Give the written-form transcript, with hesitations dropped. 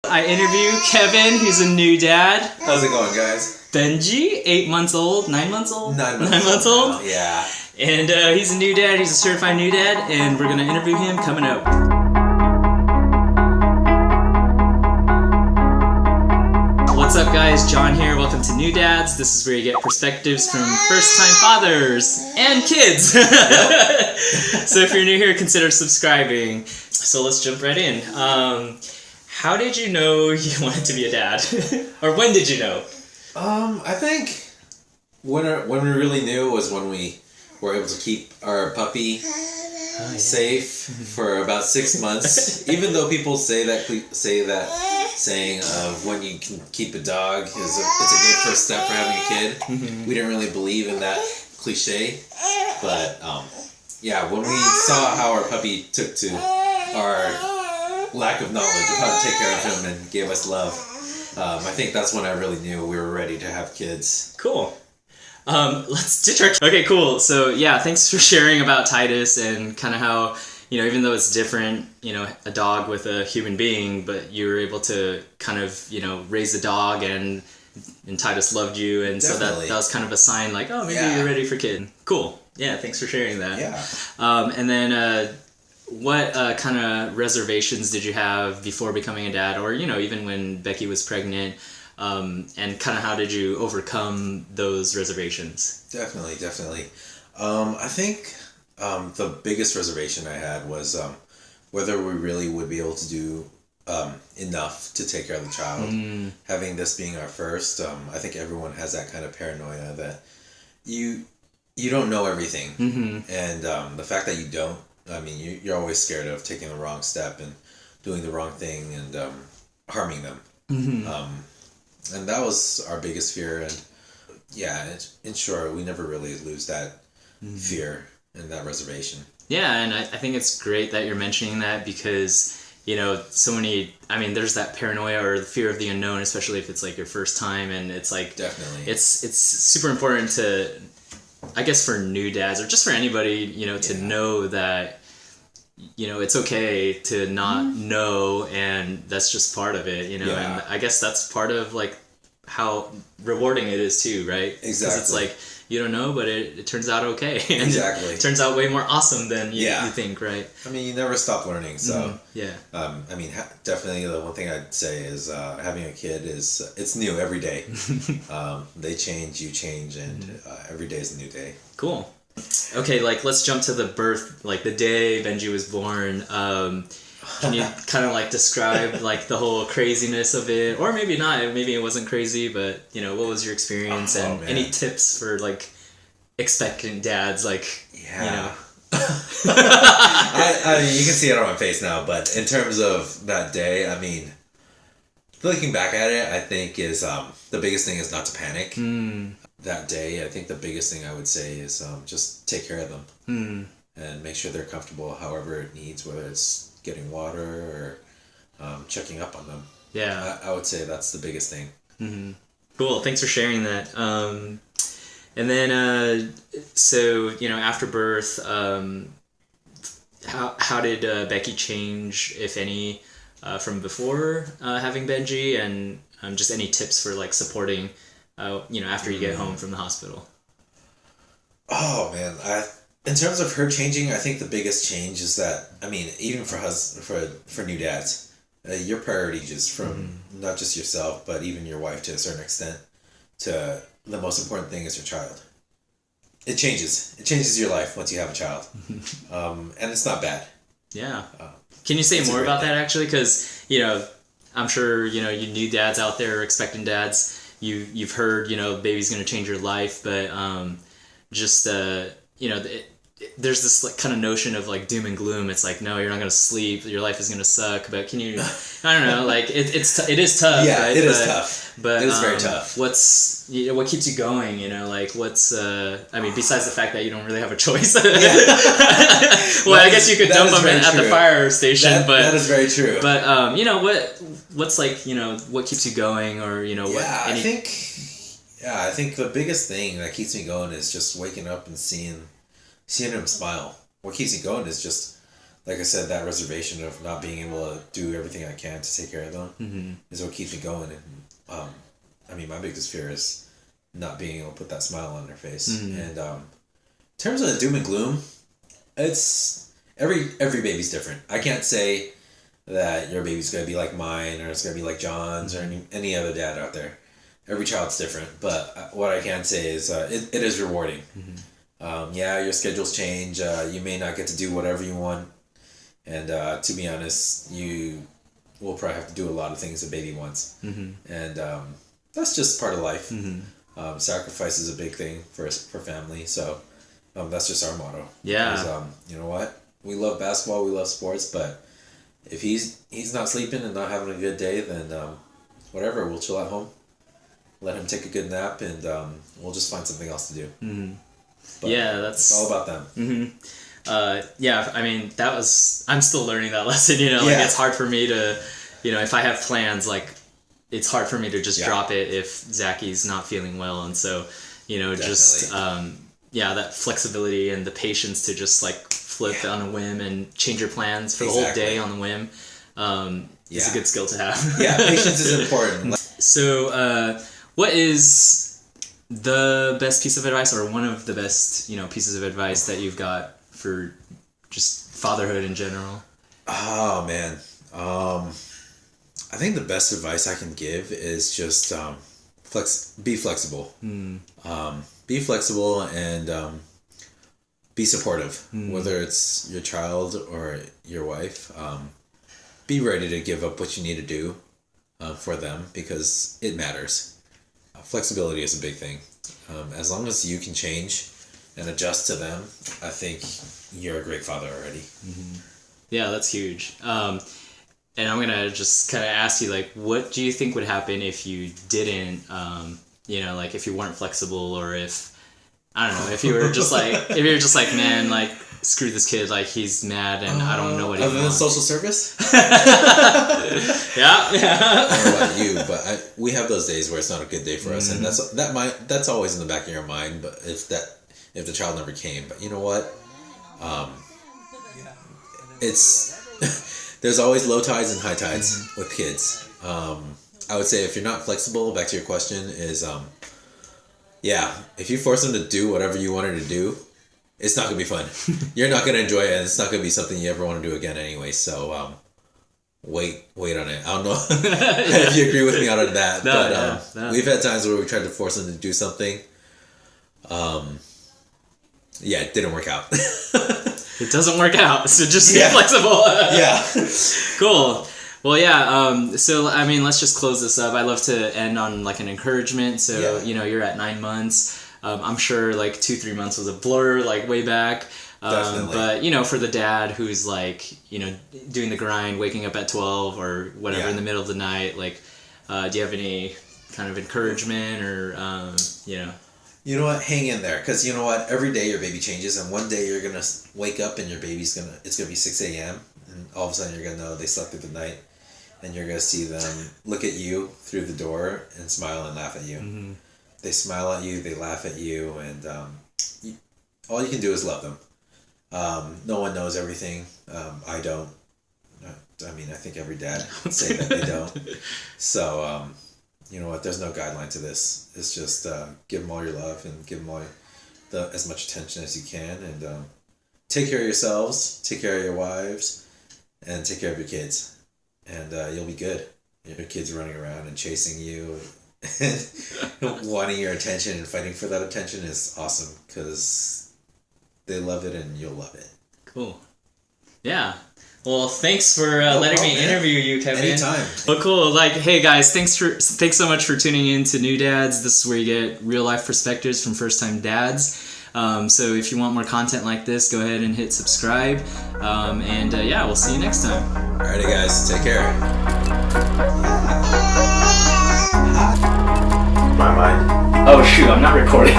I interview Kevin. He's a new dad. How's it going, guys? Benji, 8 months old, 9 months old? 9 months, 9 months old? Now. Yeah. And he's a new dad. He's a certified new dad, and we're going to interview him coming up. What's up, guys? John here. Welcome to New Dads. This is where you get perspectives from first-time fathers and kids. So if you're new here, consider subscribing. So let's jump right in. How did you know you wanted to be a dad? Or when did you know? I think when we really knew was when we were able to keep our puppy safe for about 6 months. Even though people say that saying of when you can keep a dog it's a good first step for having a kid. Mm-hmm. We didn't really believe in that cliche, but when we saw how our puppy took to our lack of knowledge of how to take care of him and gave us love, I think that's when I really knew we were ready to have kids. Cool. Let's ditch our... Okay, cool. So yeah, thanks for sharing about Titus and kind of how, even though it's different, a dog with a human being, but you were able to kind of, raise a dog and Titus loved you. And Definitely. So that was kind of a sign like, oh, maybe you're ready for kid. Cool. Yeah, thanks for sharing that. Yeah. And then what kind of reservations did you have before becoming a dad, or, even when Becky was pregnant? And kind of how did you overcome those reservations? Definitely. I think the biggest reservation I had was whether we really would be able to do enough to take care of the child. Having this being our first, I think everyone has that kind of paranoia that you don't know everything. Mm-hmm. And the fact that you don't, you're always scared of taking the wrong step and doing the wrong thing and harming them. Mm-hmm. And that was our biggest fear. And in short, we never really lose that fear and that reservation. Yeah, and I think it's great that you're mentioning that because, so many, there's that paranoia or the fear of the unknown, especially if it's like your first time. And it's like, definitely, it's super important to, I guess, for new dads or just for anybody, to know that, it's okay to not know, and that's just part of it, and I guess that's part of like how rewarding it is too, right? Exactly. Because it's like you don't know, but it turns out okay. And exactly. It turns out way more awesome than you think, right? You never stop learning, so definitely the one thing I'd say is having a kid it's new every day. They change, you change, and every day is a new day. Cool. Okay, let's jump to the birth, the day Benji was born. Can you kind of describe the whole craziness of it, or maybe not? Maybe it wasn't crazy, but what was your experience and any tips for expectant dads? I you can see it on my face now, but in terms of that day, looking back at it, I think is the biggest thing is not to panic. That day, I think the biggest thing I would say is just take care of them and make sure they're comfortable however it needs, whether it's getting water or checking up on them. Yeah. I would say that's the biggest thing. Mm-hmm. Cool. Thanks for sharing that. And then, so, after birth, how did Becky change, if any, from before having Benji, and just any tips for supporting after you get home from the hospital? Oh man, in terms of her changing, I think the biggest change is that even for new dads, your priority just from not just yourself but even your wife to a certain extent to the most important thing is your child. It changes your life once you have a child, and it's not bad. Yeah. Can you say more about that actually? Because I'm sure you new dads out there, expectant dads. You've heard, baby's going to change your life, but there's this kind of notion of doom and gloom. It's no, you're not going to sleep, your life is going to suck. But can you, I don't know, it is tough. Yeah, right? It is tough. But it is very tough. What keeps you going? What's besides the fact that you don't really have a choice. Well, I guess you could dump them at the fire station, but that is very true. But what's what keeps you going, or I think the biggest thing that keeps me going is just waking up and seeing him smile. What keeps me going is just like I said, that reservation of not being able to do everything I can to take care of them is what keeps me going. And I mean, my biggest fear is not being able to put that smile on their face. And in terms of the doom and gloom, it's every baby's different. I can't say that your baby's gonna be like mine or it's gonna be like John's or any other dad out there. Every child's different, but what I can say is it is rewarding. Yeah, your schedules change. You may not get to do whatever you want. And to be honest, you will probably have to do a lot of things a baby wants. And that's just part of life. Sacrifice is a big thing for family. So that's just our motto. Yeah. Because, you know what? We love basketball. We love sports. But if he's not sleeping and not having a good day, then whatever, we'll chill at home. Let him take a good nap, and we'll just find something else to do. But yeah, that's it's all about them. Yeah, I mean, I'm still learning that lesson, you know, like it's hard for me to, you know, if I have plans, like it's hard for me to just drop it if Zaki's not feeling well. And so, you know, just, that flexibility and the patience to just like flip on a whim and change your plans for the whole day on the whim is a good skill to have. Patience is important. So, what is the best piece of advice, or one of the best, you know, pieces of advice that you've got for just fatherhood in general? Oh man, I think the best advice I can give is just be flexible. Be flexible and be supportive. Whether it's your child or your wife, be ready to give up what you need to do for them, because it matters. Flexibility is a big thing. As long as you can change and adjust to them, I think you're a great father already. Yeah, that's huge. And I'm gonna just kind of ask you, like, what do you think would happen if you didn't, you know, like if you weren't flexible, or if, I don't know, if you were just like, man, like, screw this kid, like he's mad and I don't know what he wants. Other than social service? Yeah. I don't know about you, but we have those days where it's not a good day for us, and that's always in the back of your mind. But if the child never came, but you know what? It's there's always low tides and high tides with kids. I would say if you're not flexible, back to your question, is if you force them to do whatever you wanted to do, it's not gonna be fun. You're not gonna enjoy it, and it's not gonna be something you ever want to do again anyway. So wait on it. I don't know if you agree with me on that, but we've had times where we tried to force them to do something. It didn't work out. It doesn't work out, so just be flexible. Cool. Well, so, I mean, let's just close this up. I love to end on, like, an encouragement. So, you know, you're at 9 months. I'm sure, like, 2-3 months was a blur, like, way back. Definitely. But, you know, for the dad who's, like, you know, doing the grind, waking up at 12 or whatever in the middle of the night, like, do you have any kind of encouragement or, you know? You know what? Hang in there, because you know what? Every day your baby changes, and one day you're gonna wake up and your baby's it's gonna be 6 a.m. and all of a sudden you're gonna know they slept through the night, and you're gonna see them look at you through the door and smile and laugh at you. They smile at you, they laugh at you, and all you can do is love them. No one knows everything. I don't. I mean, I think every dad would say that they don't. So. You know what? There's no guideline to this. It's just give them all your love and give them all as much attention as you can, and take care of yourselves, take care of your wives, and take care of your kids, and you'll be good. Your kids running around and chasing you and wanting your attention and fighting for that attention is awesome, because they love it and you'll love it. Cool. Yeah. Well, thanks for letting me interview you, Kevin. Anytime. Well, cool. Like, hey guys, thanks so much for tuning in to New Dads. This is where you get real life perspectives from first time dads. So if you want more content like this, go ahead and hit subscribe. And we'll see you next time. Alrighty, guys, take care. My mind. Oh shoot, I'm not recording.